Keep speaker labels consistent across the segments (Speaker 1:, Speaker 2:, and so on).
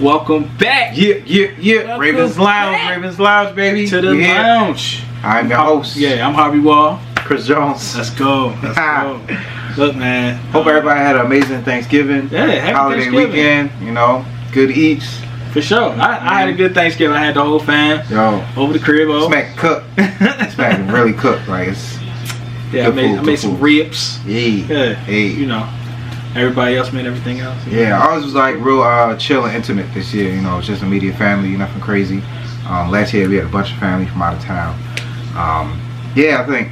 Speaker 1: Welcome back.
Speaker 2: Yeah. Ravens Lounge, baby.
Speaker 1: To the lounge.
Speaker 2: I'm your host.
Speaker 1: Yeah, I'm Harvey Wall.
Speaker 2: Chris Jones.
Speaker 1: Let's go. Look, man.
Speaker 2: Hope everybody had an amazing Thanksgiving.
Speaker 1: Yeah, happy
Speaker 2: holiday
Speaker 1: Thanksgiving.
Speaker 2: weekend. You know, good eats.
Speaker 1: For sure. I had a good Thanksgiving. I had the whole fam over the crib.
Speaker 2: Smack cook. Smack really cook. Like it's.
Speaker 1: Yeah, I made some ribs.
Speaker 2: Yeah.
Speaker 1: You know, everybody else made everything else.
Speaker 2: Yeah, ours was like real chill and intimate this year. You know, just immediate family, nothing crazy. Last year we had a bunch of family from out of town. I think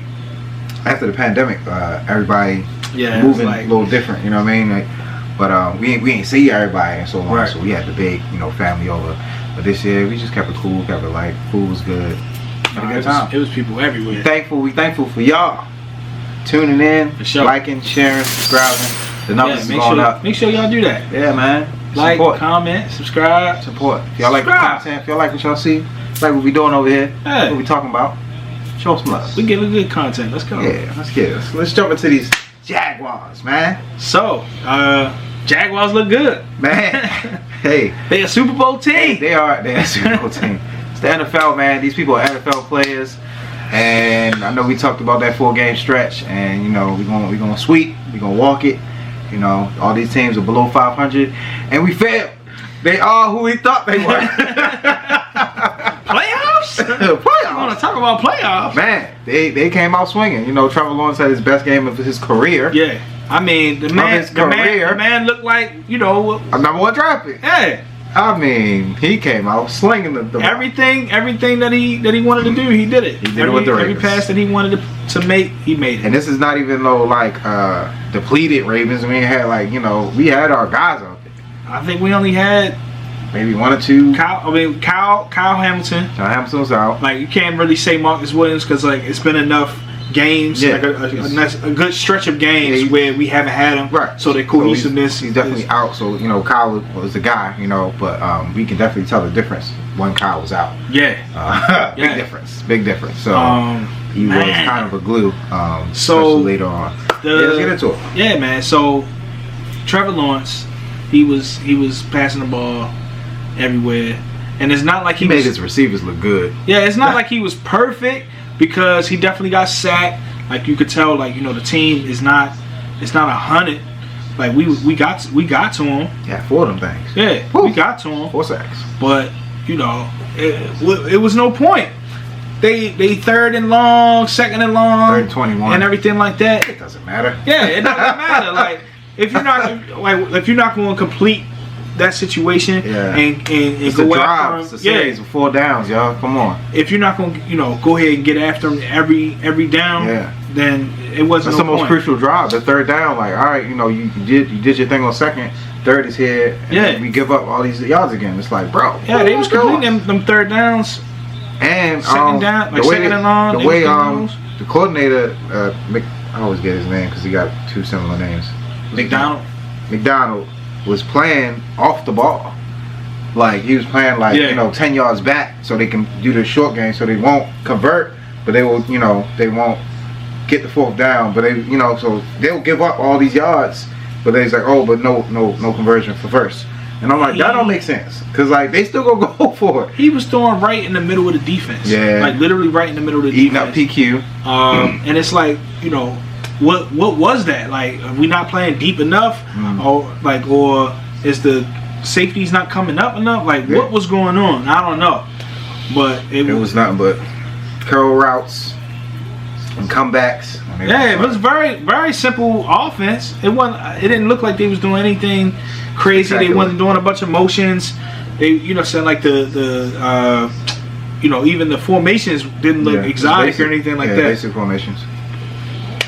Speaker 2: after the pandemic, everybody moving a little different. You know what I mean? Like, but we ain't see everybody in so long, so we had the big family over. But this year we just kept it cool, kept it light. Food was good. Had a good time.
Speaker 1: It was people everywhere.
Speaker 2: We thankful for y'all tuning in, liking, sharing, subscribing. The numbers is going up.
Speaker 1: Make sure y'all do that.
Speaker 2: Yeah, man.
Speaker 1: Like, comment, subscribe.
Speaker 2: Support. If y'all like the content, if y'all like what y'all see, like what we doing over here, what we talking about, show some love.
Speaker 1: We giving good content. Let's go.
Speaker 2: Yeah, let's get it. Let's jump into these Jaguars, man.
Speaker 1: So, Jaguars look good.
Speaker 2: Man, hey.
Speaker 1: They a Super Bowl team.
Speaker 2: Hey, they are a Super Bowl team. It's the NFL, man. These people are NFL players. And I know we talked about that 4-game stretch, and you know we're gonna sweep, we're gonna walk it. You know, all these teams are below 500, and we failed. They are who we thought they were.
Speaker 1: Playoffs?
Speaker 2: Playoffs.
Speaker 1: I want to talk about playoffs.
Speaker 2: Man, they came out swinging. You know, Trevor Lawrence had his best game of his career.
Speaker 1: Yeah, I mean the man looked like, you know,
Speaker 2: a #1 draft pick.
Speaker 1: Yeah.
Speaker 2: I mean, he came out slinging the
Speaker 1: everything that he wanted to do, he did it.
Speaker 2: He did it with the Ravens.
Speaker 1: Every pass that he wanted to make, he made it.
Speaker 2: And this is not even no like depleted Ravens. We had like, you know, we had our guys out there.
Speaker 1: I think we only had
Speaker 2: maybe 1 or 2.
Speaker 1: Kyle Hamilton.
Speaker 2: Kyle Hamilton was out.
Speaker 1: Like, you can't really say Marcus Williams because like it's been enough games, like a good stretch of games where we haven't had him.
Speaker 2: Right.
Speaker 1: So the cohesiveness.
Speaker 2: He's definitely out. So, you know, Kyle was the guy, you know, but we can definitely tell the difference when Kyle was out.
Speaker 1: Yeah.
Speaker 2: Big difference. So he was kind of a glue.
Speaker 1: So
Speaker 2: later on. Let's get into it.
Speaker 1: Yeah, man. So Trevor Lawrence, he was passing the ball everywhere. And it's not like he
Speaker 2: made his receivers look good.
Speaker 1: Yeah, it's not like he was perfect, because he definitely got sacked. Like, you could tell, like, you know, the team is not 100. Like, we got to him.
Speaker 2: Yeah, 4 of them things.
Speaker 1: Yeah, we got to him.
Speaker 2: 4 sacks.
Speaker 1: But, you know, it was no point. They 3rd and long, 2nd and long,
Speaker 2: 3rd and 21,
Speaker 1: and everything like that.
Speaker 2: It doesn't matter.
Speaker 1: Yeah, it doesn't matter. Like, if you're not going to complete that situation and go after him,
Speaker 2: it's a series of 4 downs, y'all. Come on.
Speaker 1: If you're not going to, you know, go ahead and get after him every down, then it wasn't.
Speaker 2: That's the most crucial drive. The 3rd down, like, all right, you know, you did your thing on 2nd. 3rd is here. And we give up all these yards again. It's like, bro.
Speaker 1: Yeah, they was completing them 3rd downs.
Speaker 2: And
Speaker 1: 2nd down, like 2nd and long.
Speaker 2: The way the coordinator, I always get his name because he got 2 similar names. McDonald was playing off the ball. Like, he was playing like, you know, 10 yards back so they can do the short game so they won't convert, but they will, you know, they won't get the 4th down, but they, you know, so they'll give up all these yards, but they's like, oh, but no conversion for first. And I'm like, that don't make sense, because like they still gonna go for it.
Speaker 1: He was throwing right in the middle of the defense. Yeah, like literally right in the middle of the defense.
Speaker 2: Eating up PQ.
Speaker 1: And it's like, you know, what was that? Like, are we not playing deep enough, or is the safeties not coming up enough? Like, what was going on? I don't know, but it was
Speaker 2: nothing but curl routes and comebacks.
Speaker 1: Yeah, it was very simple offense. It didn't look like they was doing anything crazy. They wasn't doing a bunch of motions. They, you know, said like the you know, even the formations didn't look exotic or anything like that.
Speaker 2: Basic formations.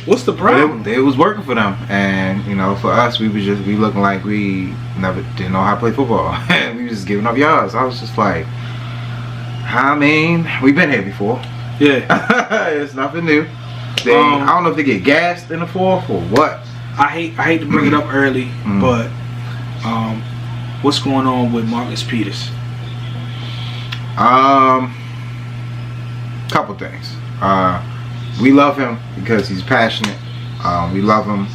Speaker 1: What's the problem?
Speaker 2: It was working for them, and you know, for us, we looking like we never didn't know how to play football. We was just giving up yards. I was just like, I mean, we've been here before.
Speaker 1: Yeah,
Speaker 2: it's nothing new. I don't know if they get gassed in the 4th or what.
Speaker 1: I hate to bring it up early, but what's going on with Marcus Peters?
Speaker 2: Couple things. We love him because he's passionate. We love him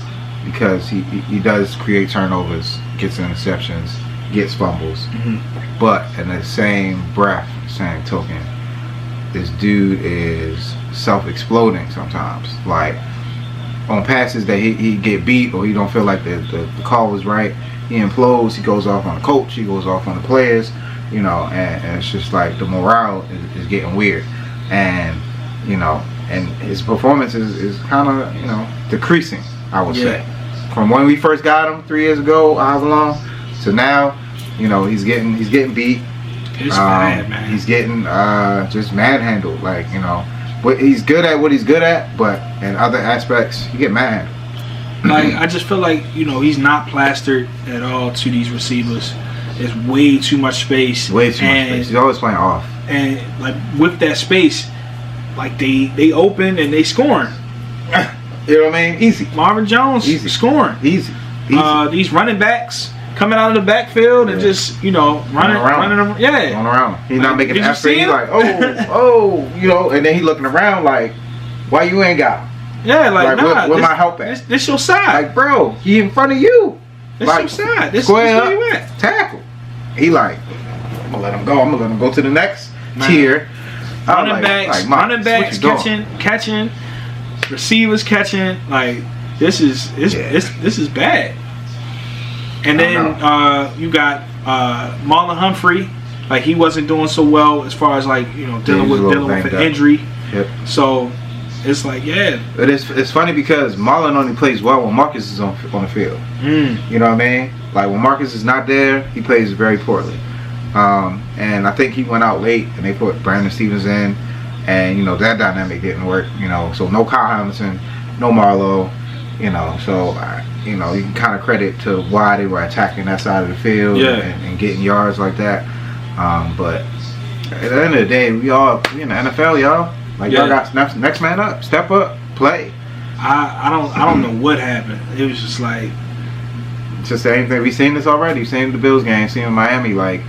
Speaker 2: because he does create turnovers, gets interceptions, gets fumbles. But in the same breath, same token, this dude is self-exploding sometimes. Like on passes that he get beat or he don't feel like the call was right, he implodes. He goes off on the coach. He goes off on the players. You know, and it's just like the morale is getting weird, and you know, and his performance is kind of, you know, decreasing, I would say, from when we first got him 3 years ago, however long, to now. You know, he's getting beat.
Speaker 1: It's bad, man.
Speaker 2: He's getting just manhandled. Like, you know, but he's good at what he's good at, but in other aspects, you get manhandled.
Speaker 1: Like, I just feel like, you know, he's not plastered at all to these receivers. There's way too much space.
Speaker 2: Way too much space. He's always playing off.
Speaker 1: And like with that space, like they open and they scoring.
Speaker 2: You know what I mean? Easy.
Speaker 1: Marvin Jones scoring.
Speaker 2: Easy.
Speaker 1: These running backs coming out of the backfield and just, you know, running around. Yeah.
Speaker 2: Going around. He's not making an
Speaker 1: Did you
Speaker 2: effort.
Speaker 1: see
Speaker 2: He's
Speaker 1: him?
Speaker 2: like, oh, you know, and then he looking around like, why you ain't got him?
Speaker 1: Yeah, like nah.
Speaker 2: Where my help at?
Speaker 1: This your side.
Speaker 2: Like, bro, he in front of you.
Speaker 1: This
Speaker 2: like,
Speaker 1: your side. This
Speaker 2: square
Speaker 1: where you
Speaker 2: up,
Speaker 1: at.
Speaker 2: tackle. He like, I'm gonna let him go. I'm gonna let him go to the next tier.
Speaker 1: Running backs catching, receivers catching. Like this is bad. And then you got Marlon Humphrey. Like he wasn't doing so well as far as like, you know, dealing with an injury.
Speaker 2: Yep.
Speaker 1: So it's like, yeah.
Speaker 2: It's funny because Marlon only plays well when Marcus is on the field. You know what I mean? Like when Marcus is not there, he plays very poorly. And I think he went out late and they put Brandon Stevens in, and you know that dynamic didn't work. You know, so no Kyle Hamilton, no Marlowe. You know, so you know, you can kind of credit to why they were attacking that side of the field and getting yards like that. But at the end of the day, we in the NFL, y'all. Like y'all got next man up, step up, play.
Speaker 1: I don't know what happened. It was just like
Speaker 2: it's just the same thing. We've seen this already. We've seen the Bills game, seen in Miami. Like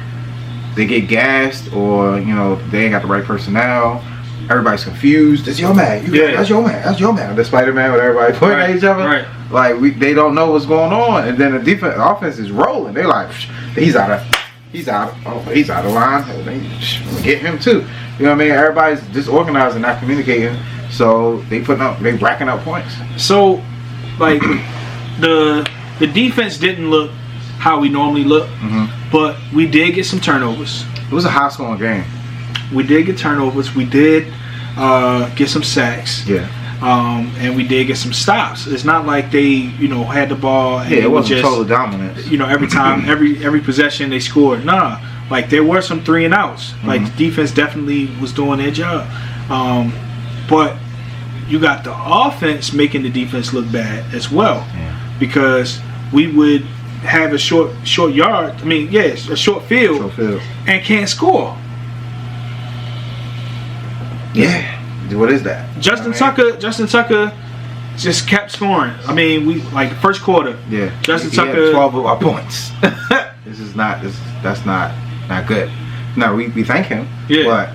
Speaker 2: they get gassed, or you know they ain't got the right personnel. Everybody's confused. It's your man. That's your man. That's your man. The Spider-Man with everybody pointing at each other.
Speaker 1: Right.
Speaker 2: Like they don't know what's going on, and then the offense is rolling. They're like, he's out of line. Get him too. You know what I mean? Everybody's disorganized and not communicating, so they racking up points.
Speaker 1: So, like the defense didn't look how we normally look, but we did get some turnovers.
Speaker 2: It was a high-scoring game.
Speaker 1: We did get turnovers. We did get some sacks.
Speaker 2: Yeah.
Speaker 1: And we did get some stops. It's not like they, you know, had the ball. And
Speaker 2: it wasn't
Speaker 1: just
Speaker 2: total dominance.
Speaker 1: You know, every time, every possession they scored. Nah, like there were some 3 and outs. Like the defense definitely was doing their job. But you got the offense making the defense look bad as well, because we would have a short yard. I mean, yes, a short field, and can't score.
Speaker 2: Yeah. What is that?
Speaker 1: Justin Tucker just kept scoring. I mean, we like the first quarter.
Speaker 2: Yeah.
Speaker 1: Justin
Speaker 2: he
Speaker 1: Tucker
Speaker 2: had 12 of our points. That's not good. No, we thank him.
Speaker 1: Yeah.
Speaker 2: But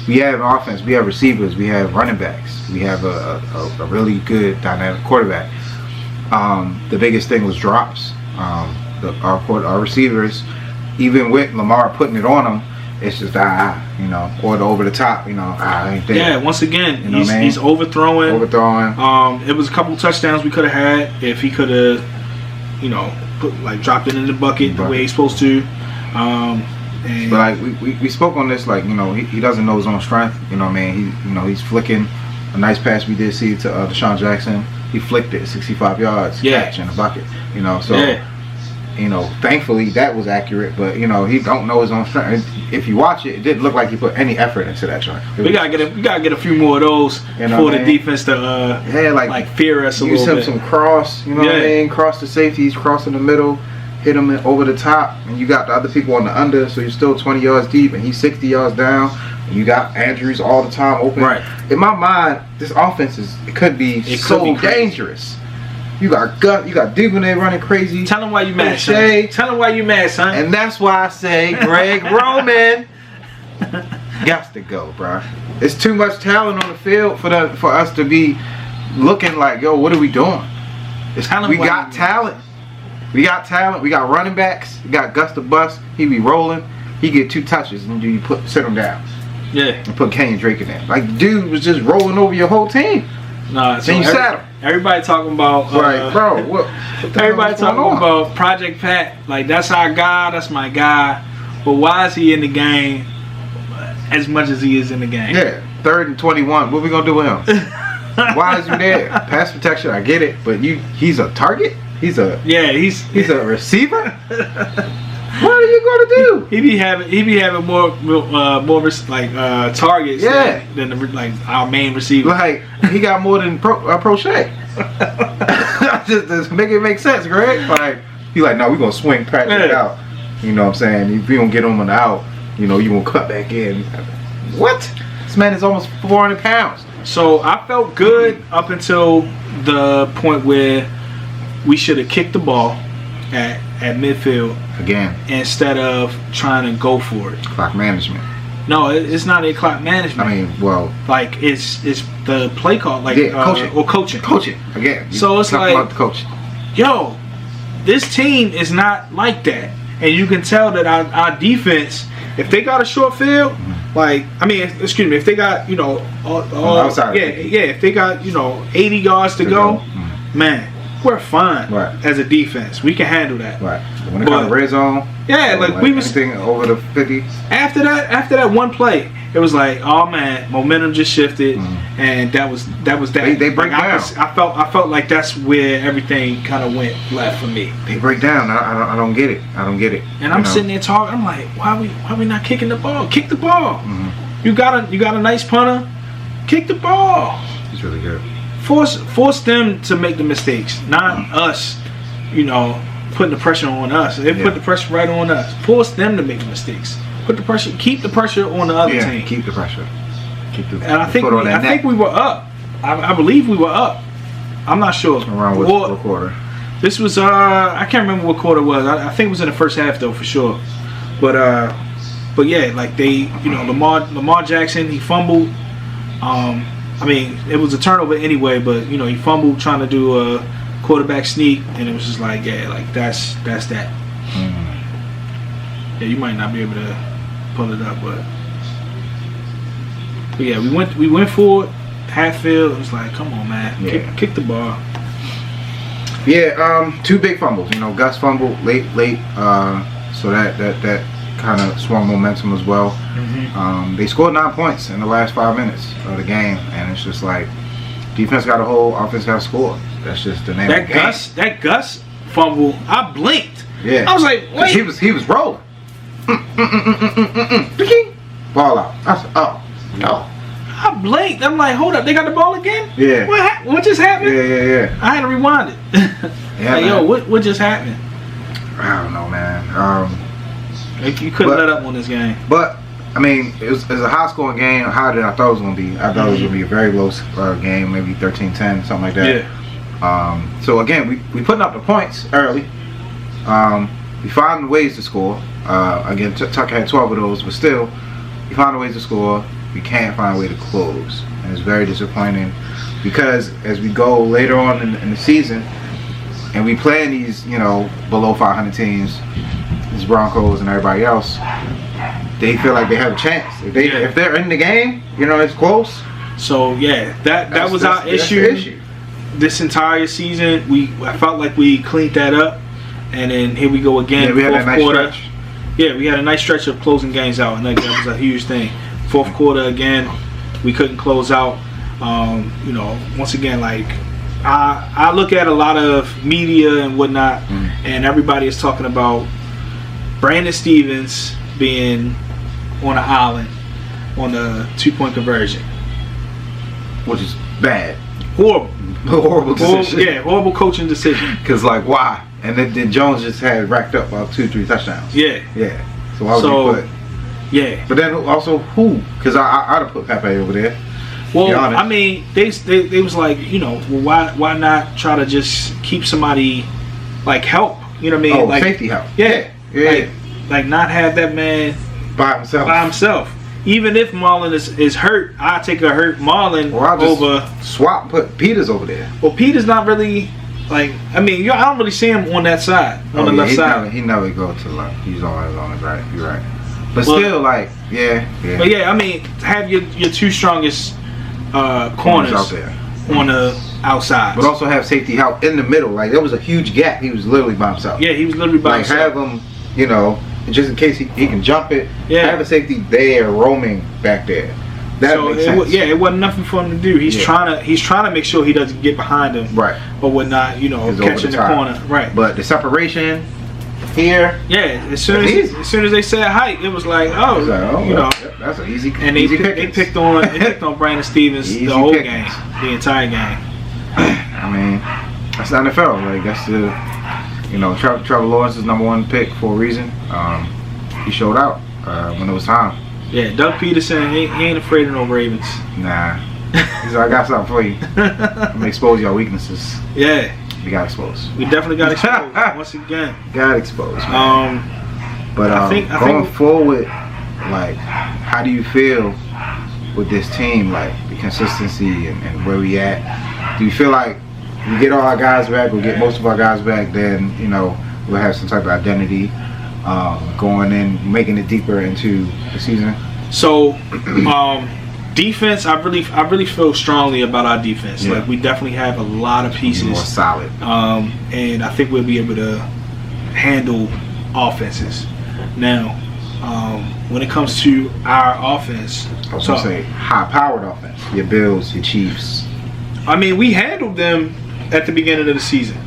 Speaker 2: we have offense, we have receivers, we have running backs, we have a really good dynamic quarterback. The biggest thing was drops. Our receivers, even with Lamar putting it on them, it's just you know, or the over the top, you know, ain't there.
Speaker 1: Yeah, once again,
Speaker 2: you know
Speaker 1: he's overthrowing.
Speaker 2: Overthrowing.
Speaker 1: It was a couple touchdowns we could have had if he could have, you know, dropped it in the bucket the way he's supposed to. But
Speaker 2: like we spoke on this, like, you know, he doesn't know his own strength. You know what I mean? He's flicking a nice pass we did see to Deshaun Jackson. He flicked it 65 yards, catch in the bucket. You know, so. You know, thankfully that was accurate, but you know he don't know his own strength. If you watch it, it didn't look like he put any effort into that joint.
Speaker 1: We gotta get a few more of those for the defense to like fear us a little bit.
Speaker 2: Use him some cross, you know what I mean? Cross the safeties, cross in the middle, hit him over the top, and you got the other people on the under, so you're still 20 yards deep, and he's 60 yards down. And you got Andrews all the time open.
Speaker 1: Right.
Speaker 2: In my mind, this offense could be dangerous. You got Duvernay running crazy.
Speaker 1: Tell him why you mad, son. Tell him why you mad, son.
Speaker 2: And that's why I say Greg Roman got to go, bro. It's too much talent on the field for us to be looking like, yo, what are we doing? We got talent. We got talent. We got running backs. We got Gus the Bus. He be rolling. He get 2 touches and you sit him down.
Speaker 1: Yeah.
Speaker 2: And put Kenyon Drake in there. Like, dude was just rolling over your whole team.
Speaker 1: Nah, so
Speaker 2: you sat him.
Speaker 1: Everybody talking about
Speaker 2: right, bro. What
Speaker 1: everybody talking about Project Pat. Like, that's our guy. That's my guy. But why is he in the game as much as he is in the game?
Speaker 2: Yeah. 3rd and 21. What we gonna do with him? Why is he there? Pass protection. I get it, but he's a target. He's a receiver. What are you gonna do?
Speaker 1: He be having more targets than our main receiver.
Speaker 2: Like, he got more than Prochet. Just make it make sense, Greg. Like, he like, no, we gonna swing Patrick out. You know what I'm saying? If we don't get him on the out, you gonna cut back in. What? This man is almost 400 pounds.
Speaker 1: So I felt good up until the point where we should have kicked the ball at midfield
Speaker 2: again
Speaker 1: instead of trying to go for it.
Speaker 2: Clock management.
Speaker 1: No, it's not a clock management.
Speaker 2: I mean, well,
Speaker 1: like it's the play call, like
Speaker 2: coaching
Speaker 1: or coaching.
Speaker 2: Coaching again.
Speaker 1: So it's like,
Speaker 2: about the coaching.
Speaker 1: Yo, this team is not like that, and you can tell that our defense, if they got a short field, if they got
Speaker 2: outside,
Speaker 1: if they got 80 yards to go, man, we're fine as a defense. We can handle that.
Speaker 2: Right. When it comes to red zone,
Speaker 1: we was
Speaker 2: anything over the 50.
Speaker 1: After that one play, it was like, oh man, momentum just shifted, and that was that.
Speaker 2: They break down.
Speaker 1: I felt like that's where everything kind of went left for me.
Speaker 2: They break down. I don't get it.
Speaker 1: And I'm sitting there talking. I'm like, why we not kicking the ball? Kick the ball. Mm-hmm. You got a nice punter. Kick the ball.
Speaker 2: He's really good.
Speaker 1: Force them to make the mistakes, not us. Putting the pressure on us. They put the pressure right on us. Force them to make the mistakes. Put the pressure. Keep the pressure on the other team.
Speaker 2: Keep the pressure.
Speaker 1: And I think we were up. I believe we were up. I'm not sure.
Speaker 2: Around what quarter?
Speaker 1: This was I can't remember what quarter it was. I think it was in the first half though for sure. But yeah, like they, Lamar Jackson, he fumbled. It was a turnover anyway, but he fumbled trying to do a quarterback sneak, and it was just like, that's that. Yeah, you might not be able to pull it up, but yeah, we went for it, half field. It was like, come on, man, kick the ball.
Speaker 2: Yeah, 2 big fumbles. Gus fumbled late, so that kind of swung momentum as well. Mm-hmm. They scored 9 points in the last 5 minutes of the game, and it's just like defense got a hold, offense got a score. That's just the name of the game.
Speaker 1: That Gus fumble, I blinked.
Speaker 2: Yeah,
Speaker 1: I was like, wait.
Speaker 2: He was rolling. Ball out. I said, oh no.
Speaker 1: I blinked. I'm like, hold up, they got the ball again?
Speaker 2: Yeah.
Speaker 1: What just happened?
Speaker 2: Yeah.
Speaker 1: I had to rewind it.
Speaker 2: Yeah,
Speaker 1: yo, what just happened?
Speaker 2: I don't know, man.
Speaker 1: You couldn't let up on this game.
Speaker 2: But it was a high scoring game, higher than I thought it was going to be. I thought it was going to be a very low game, maybe 13-10, something like that.
Speaker 1: Yeah.
Speaker 2: So again, we putting up the points early. We found ways to score. Again, Tucker had 12 of those, but still, we found ways to score. We can't find a way to close, and it's very disappointing because as we go later on in the season, and we play in these below 500 teams, these Broncos and everybody else, they feel like they have a chance. If they're in the game, it's close.
Speaker 1: So yeah, that was our issue. This entire season, I felt like we cleaned that up, and then here we go again.
Speaker 2: Yeah, we had a nice stretch.
Speaker 1: Yeah, we had a nice stretch of closing games out, and that was a huge thing. Fourth quarter again, we couldn't close out. Once again, like I look at a lot of media and whatnot, and everybody is talking about Brandon Stevens being on an island on the 2-point conversion,
Speaker 2: which is bad.
Speaker 1: Horrible decision. Horrible coaching decision.
Speaker 2: Because why? And then Jones just had racked up about 2-3 touchdowns. Yeah. So why would you put?
Speaker 1: Yeah.
Speaker 2: But then also who? Because I'd have put Pepe over there.
Speaker 1: Well, they was like, why not try to just keep somebody help? You know what I mean?
Speaker 2: Safety help.
Speaker 1: Yeah. Like not have that man
Speaker 2: by himself.
Speaker 1: Even if Marlon is hurt, I take a hurt Marlon
Speaker 2: or I'll just
Speaker 1: over.
Speaker 2: Swap, put Peters over there.
Speaker 1: Well, Peters not really Like, I mean, I don't really see him on that side, on the left side.
Speaker 2: He never go to left. He's always on his right. You're right. But still, like, yeah.
Speaker 1: But yeah, I mean, have your two strongest corners
Speaker 2: out there
Speaker 1: on the outside.
Speaker 2: But also have safety help in the middle. Like, there was a huge gap. He was literally by himself.
Speaker 1: Yeah, he was literally by himself.
Speaker 2: Like, have him, you know, just in case he can jump it.
Speaker 1: Yeah.
Speaker 2: Have a safety there roaming back there. That makes sense.
Speaker 1: It wasn't nothing for him to do. He's trying to make sure he doesn't get behind him.
Speaker 2: Right.
Speaker 1: Or whatnot, you know, catching the corner. Right.
Speaker 2: But the separation here.
Speaker 1: Yeah, as soon as they said height, it was like, you know,
Speaker 2: that's an easy.
Speaker 1: And they picked on Brandon Stevens the whole game, the entire game.
Speaker 2: I mean, that's the NFL. Like, that's the, you know, Trevor Lawrence is #1 pick for a reason. He showed out when it was time.
Speaker 1: Yeah, Doug Peterson he ain't afraid of no Ravens.
Speaker 2: Nah, he's like, I got something for you. I'm gonna expose your weaknesses.
Speaker 1: Yeah,
Speaker 2: we got exposed.
Speaker 1: We definitely got exposed once again.
Speaker 2: Got exposed. Man. But I think going forward, like, how do you feel with this team? Like, the consistency and where we at. Do you feel like we get all our guys back, we'll get most of our guys back, then, you know, we'll have some type of identity going in, making it deeper into the season?
Speaker 1: So, defense, I really feel strongly about our defense.
Speaker 2: Yeah.
Speaker 1: Like, we definitely have a lot of pieces.
Speaker 2: More solid.
Speaker 1: And I think we'll be able to handle offenses. Now, when it comes to our offense,
Speaker 2: I was gonna say high-powered offense. Your Bills, your Chiefs.
Speaker 1: I mean, we handled them at the beginning of the season.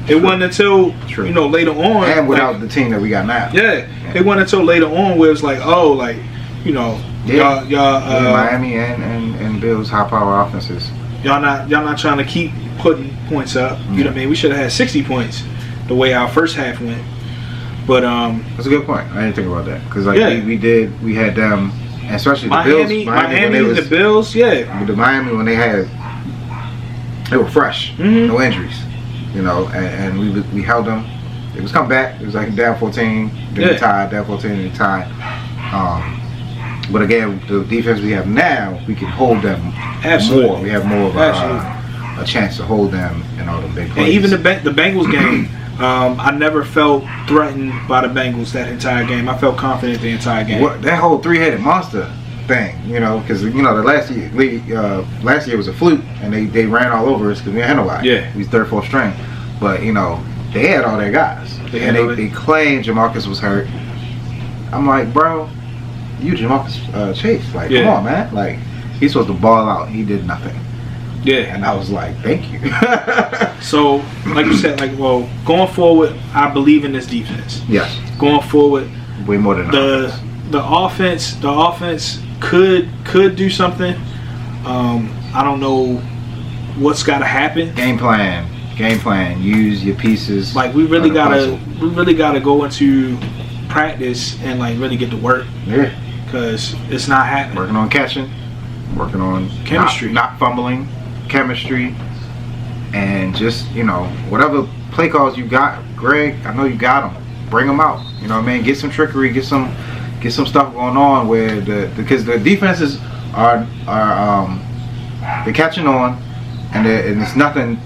Speaker 1: It wasn't until you know later on,
Speaker 2: and without the team that we got now.
Speaker 1: Yeah, it wasn't until later on where it's like, oh, like, you know, y'all
Speaker 2: Miami and Bills high-power offenses.
Speaker 1: Y'all not trying to keep putting points up. You know what I mean? We should have had 60 points the way our first half went. But
Speaker 2: that's a good point. I didn't think about that because like we had them, especially the Bills.
Speaker 1: Miami and the Bills. Yeah,
Speaker 2: with the Miami when they were fresh, no injuries. You know, and we held them. It was come back. It was like down 14, then we tied, down 14, then we tied. But again, the defense we have now, we can hold them more. We have more of a chance to hold them in all the big plays.
Speaker 1: And even the Bengals game, I never felt threatened by the Bengals that entire game. I felt confident the entire game.
Speaker 2: That whole three-headed monster thing, you know, because you know the last year was a fluke, and they ran all over us because we had nobody.
Speaker 1: Yeah,
Speaker 2: we was third, fourth string, but you know they had all their guys, and they claimed Jamarcus was hurt. I'm like, bro, you Jamarcus Chase, like, come on, man, like he's supposed to ball out. He did nothing.
Speaker 1: Yeah,
Speaker 2: and I was like, thank you.
Speaker 1: So, like you said, like, well, going forward, I believe in this defense.
Speaker 2: Yes,
Speaker 1: going forward,
Speaker 2: way more than
Speaker 1: the offense. The offense could do something. I don't know what's got to happen.
Speaker 2: Game plan. Use your pieces.
Speaker 1: Like we really gotta go into practice and like really get to work.
Speaker 2: Yeah.
Speaker 1: Because it's not happening.
Speaker 2: Working on catching. Working on
Speaker 1: chemistry.
Speaker 2: Not fumbling. Chemistry. And just, you know, whatever play calls you got, Greg, I know you got them. Bring them out. You know what I mean? Get some trickery. Get some stuff going on where because the defenses are they're catching on, and it's nothing.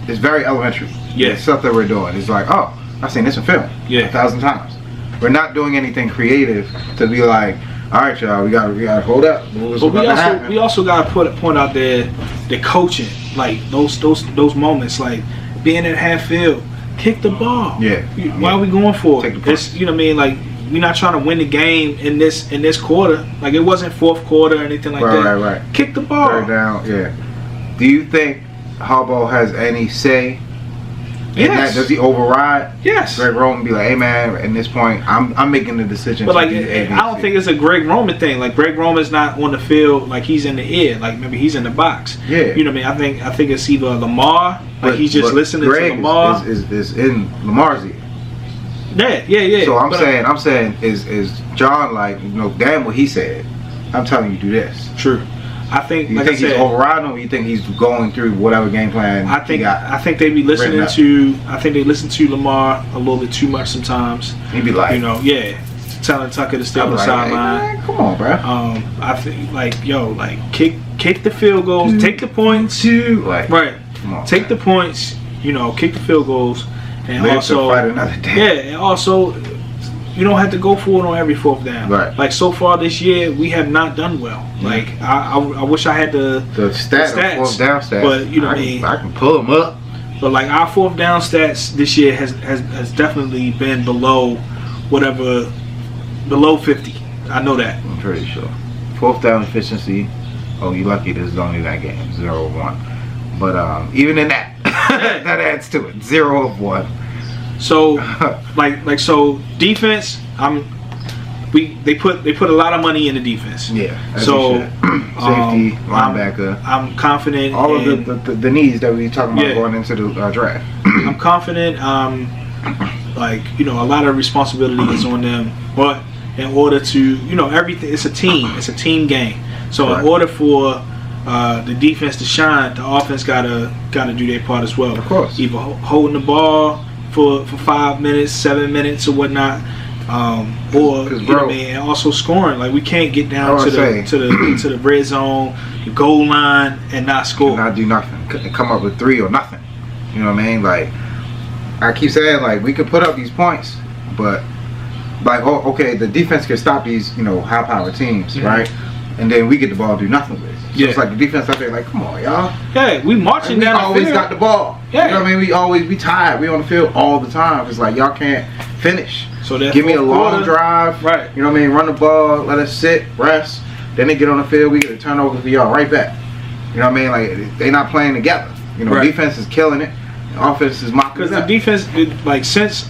Speaker 2: It's very elementary.
Speaker 1: Yeah,
Speaker 2: the stuff that we're doing. It's like, oh, I've seen this in film 1,000 times. We're not doing anything creative to be like, all right, y'all, we gotta hold up.
Speaker 1: But we also gotta put a point out there, the coaching, like those moments, like being at half field, kick the ball.
Speaker 2: Yeah.
Speaker 1: Why are we going for it? It's, you know what I mean, like. We're not trying to win the game in this quarter. Like it wasn't fourth quarter or anything like that.
Speaker 2: Right.
Speaker 1: Kick the ball.
Speaker 2: Third down. Yeah. Do you think Harbaugh has any say?
Speaker 1: Yes.
Speaker 2: Does he override?
Speaker 1: Yes.
Speaker 2: Greg Roman be like, hey man, at this point, I'm making the decision.
Speaker 1: But like, I don't think it's a Greg Roman thing. Like Greg Roman's not on the field. Like he's in the ear. Like maybe he's in the box.
Speaker 2: Yeah.
Speaker 1: You know what I mean? I think it's either Lamar. Like he's just listening
Speaker 2: Greg
Speaker 1: to Lamar.
Speaker 2: Is in Lamar's ear.
Speaker 1: Yeah.
Speaker 2: So I'm saying, is John like, you know, damn what he said? I'm telling you, do this.
Speaker 1: True. I think.
Speaker 2: You think he's overriding, or you think he's going through whatever game plan?
Speaker 1: I think they be listening to. I think they listen to Lamar a little bit too much sometimes.
Speaker 2: He'd be like,
Speaker 1: you know, telling Tucker to stay on the sideline.
Speaker 2: Hey, come on, bro.
Speaker 1: I think like kick the field goals, take the points.
Speaker 2: Right.
Speaker 1: Come on, take the points. kick the field goals, and
Speaker 2: Live
Speaker 1: also
Speaker 2: to fight another day.
Speaker 1: yeah, and also you don't have to go for it on every fourth down.
Speaker 2: Right.
Speaker 1: Like so far this year, we have not done well. Like I wish I had the
Speaker 2: stats, fourth down stats,
Speaker 1: but
Speaker 2: I can pull them up.
Speaker 1: But like our fourth down stats this year has definitely been below 50. I know that.
Speaker 2: I'm pretty sure. Fourth down efficiency. Oh, you lucky this is only that game, 0 of 1. But even in that, that adds to it. 0 of 1.
Speaker 1: So, so defense. They put a lot of money in the defense.
Speaker 2: Yeah.
Speaker 1: So
Speaker 2: safety, linebacker.
Speaker 1: I'm confident.
Speaker 2: All of the needs that we talking about going into the draft.
Speaker 1: I'm confident. A lot of responsibility is on them, but in order to everything, it's a team. It's a team game. So in order for the defense to shine, the offense gotta do their part as well.
Speaker 2: Of course.
Speaker 1: Either holding the ball for 5 minutes, 7 minutes, or whatnot, or and also scoring. Like we can't get down to the red zone, the goal line, and not score.
Speaker 2: And not do nothing. Come up with 3 or nothing. You know what I mean? Like I keep saying, like we could put up these points, but like the defense can stop these high-powered teams, right? And then we get the ball, do nothing with it. So it's like the defense out there, like, come on, y'all.
Speaker 1: Yeah, we marching down the field.
Speaker 2: We always got the ball.
Speaker 1: Yeah.
Speaker 2: You know what I mean? We tired. We on the field all the time. It's like y'all can't finish.
Speaker 1: So
Speaker 2: give me a long drive.
Speaker 1: Right.
Speaker 2: You know what I mean? Run the ball, let us sit, rest. Then they get on the field, we get a turnover for y'all right back. You know what I mean? Like they not playing together. Defense is killing it. Offense is mocking it.
Speaker 1: Because the defense, like since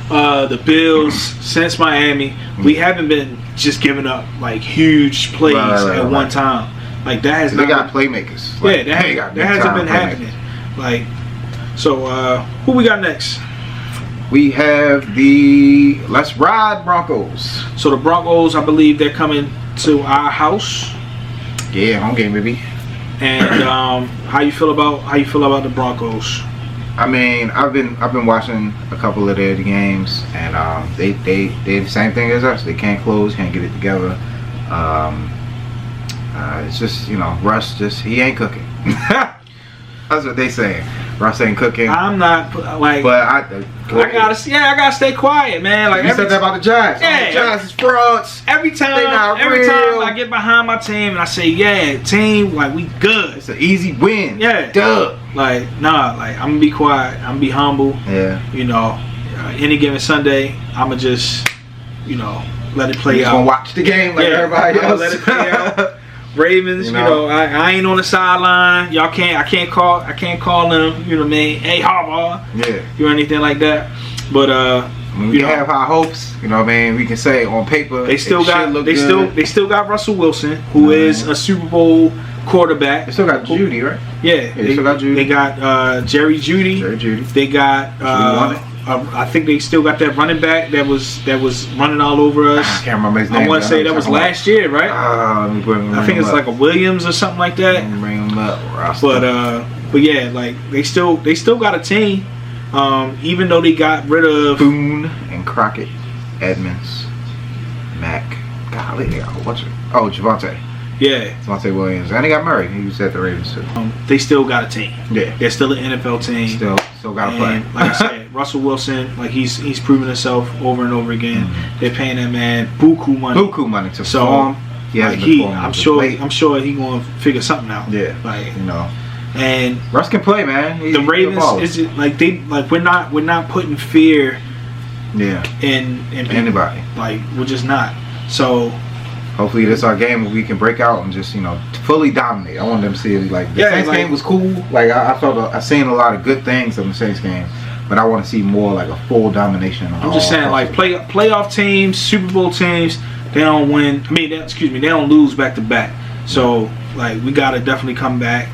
Speaker 1: the Bills, since Miami, we haven't been just giving up like huge plays at one time. Like that has
Speaker 2: they got playmakers. Like,
Speaker 1: that hasn't been happening. Like, so who we got next?
Speaker 2: We have the Let's Ride Broncos.
Speaker 1: So the Broncos, I believe they're coming to our house.
Speaker 2: Yeah, home game, baby.
Speaker 1: And how you feel about the Broncos?
Speaker 2: I mean, I've been watching a couple of their games, and they the same thing as us. They can't close, can't get it together. It's just Russ he ain't cooking. That's what they saying. Russ ain't cooking.
Speaker 1: I'm not like, but I gotta stay quiet, man. Like
Speaker 2: you said that about the Giants.
Speaker 1: Yeah,
Speaker 2: the Giants is frauds.
Speaker 1: Every time I get behind my team and I say, yeah, team, like we good.
Speaker 2: It's an easy win.
Speaker 1: Yeah,
Speaker 2: duh.
Speaker 1: Like nah, like I'm gonna be quiet. I'm gonna be humble.
Speaker 2: Yeah.
Speaker 1: Any given Sunday, I'm gonna just let it play out.
Speaker 2: Gonna watch the game like everybody else.
Speaker 1: Let it play out. Ravens, I ain't on the sideline. I can't call them. You know what I mean? Hey, Harbaugh. Or anything like that. But
Speaker 2: we have high hopes. You know what I mean? We can say on paper
Speaker 1: they still got Russell Wilson, who is a Super Bowl quarterback.
Speaker 2: They still got Judy, right?
Speaker 1: Yeah,
Speaker 2: they still got Judy.
Speaker 1: They got Jerry Judy. They got. I think they still got that running back that was running all over us.
Speaker 2: I can't remember his name.
Speaker 1: I want to say that was last year, right? I think it's like a Williams or something like that.
Speaker 2: Bring him up,
Speaker 1: but yeah, like they still got a team, even though they got rid of
Speaker 2: Boone and Crockett, Edmonds, Mack. Golly, they got a whole bunch of. Oh, Javonte.
Speaker 1: Yeah,
Speaker 2: Javonte Williams, and they got Murray. He was at the Ravens too.
Speaker 1: They still got a team.
Speaker 2: Yeah,
Speaker 1: they're still an NFL team.
Speaker 2: Still got to play.
Speaker 1: Like I said, Russell Wilson, like he's proven himself over and over again. Mm-hmm. They're paying that man buku money to
Speaker 2: perform.
Speaker 1: I'm sure he gonna figure something out.
Speaker 2: Yeah,
Speaker 1: like
Speaker 2: and Russ can play, man.
Speaker 1: The Ravens is we're not putting fear.
Speaker 2: Yeah.
Speaker 1: In
Speaker 2: anybody.
Speaker 1: Like we're just not. So.
Speaker 2: Hopefully this our game where we can break out and just fully dominate. I want them to see it like the Saints game was cool. Like I felt I seen a lot of good things from the Saints game, but I want to see more like a full domination.
Speaker 1: I'm just saying like playoff teams, Super Bowl teams, they don't win. They don't lose back to back. So like we gotta definitely come back,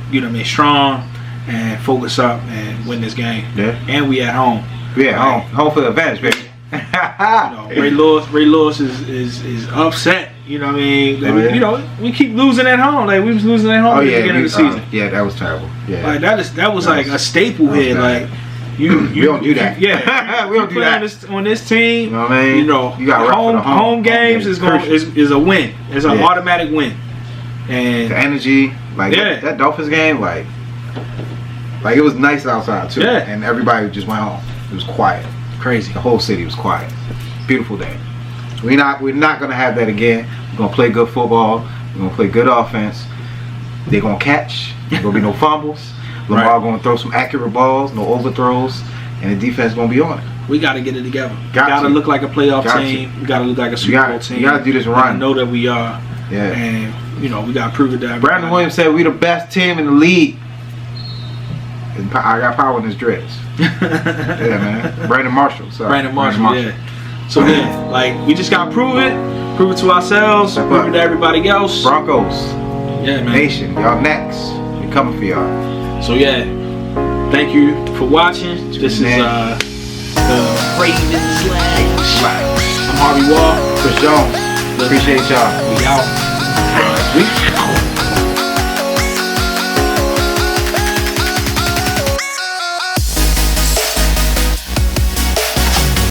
Speaker 1: strong and focus up and win this game.
Speaker 2: Yeah.
Speaker 1: And we at home.
Speaker 2: Yeah, home for the advantage, baby.
Speaker 1: Ray Lewis is upset. You know what I mean? Like, we keep losing at home. Like we was losing at home at the beginning of the season.
Speaker 2: Yeah, that was terrible. Yeah,
Speaker 1: like that was like a staple here. Like
Speaker 2: we don't do that.
Speaker 1: Yeah, we don't do that on this team.
Speaker 2: You know what I mean?
Speaker 1: You got home games is a win. It's an automatic win. And
Speaker 2: the energy, like that Dolphins game, like Like it was nice outside too.
Speaker 1: Yeah.
Speaker 2: And everybody just went home. It was quiet.
Speaker 1: Crazy.
Speaker 2: The whole city was quiet. Beautiful day. We're not gonna have that again. We're gonna play good football. We're gonna play good offense. They're gonna catch. There's gonna be no fumbles. Lamar gonna throw some accurate balls, no overthrows, and the defense gonna be on it.
Speaker 1: We got to get it together.
Speaker 2: Got
Speaker 1: We got to
Speaker 2: to.
Speaker 1: look like a playoff
Speaker 2: Got
Speaker 1: team. We got to look like a Super Bowl team.
Speaker 2: You gotta do this
Speaker 1: And
Speaker 2: run.
Speaker 1: I know that we are.
Speaker 2: Yeah.
Speaker 1: And you know we got to prove it to everybody.
Speaker 2: Brandon Williams said we the best team in the league. And I got power in his dreads. Yeah, man. Brandon Marshall. Sorry.
Speaker 1: Brandon Marshall. Yeah. So yeah, like we just got to prove it to ourselves,
Speaker 2: Step
Speaker 1: prove
Speaker 2: up.
Speaker 1: it to everybody else.
Speaker 2: Broncos.
Speaker 1: Yeah, man.
Speaker 2: Nation. Y'all next. We coming for y'all.
Speaker 1: So yeah, thank you for watching. This is the RavensLounge. I'm Harvey Wall.
Speaker 2: Chris Jones. Appreciate y'all.
Speaker 1: We out. Next week.